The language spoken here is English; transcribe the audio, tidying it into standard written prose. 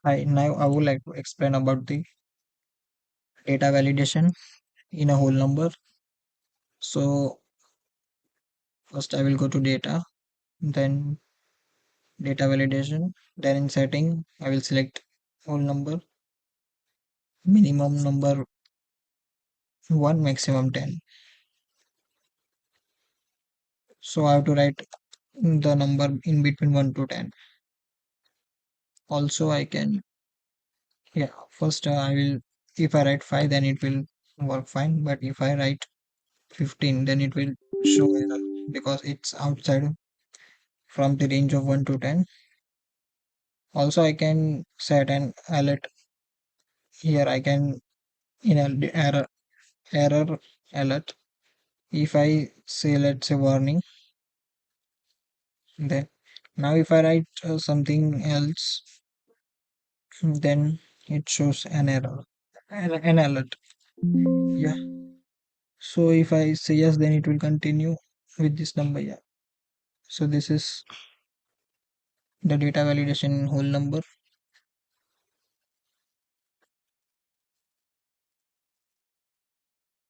Now I would like to explain about the data validation in a whole number. So first I will go to data, then data validation, then in setting I will select whole number, minimum number 1, maximum 10. So I have to write the number in between 1 to 10. Also I can, yeah, first I will, if I write 5 then it will work fine, but if I write 15 then it will show error because it's outside from the range of 1 to 10. Also I can set an alert. Here I can in a error alert. If I say, let's say, warning, then now if I write something else, then it shows an error, an alert. Yeah. So if I say yes, then it will continue with this number. Yeah. So this is the data validation in whole number.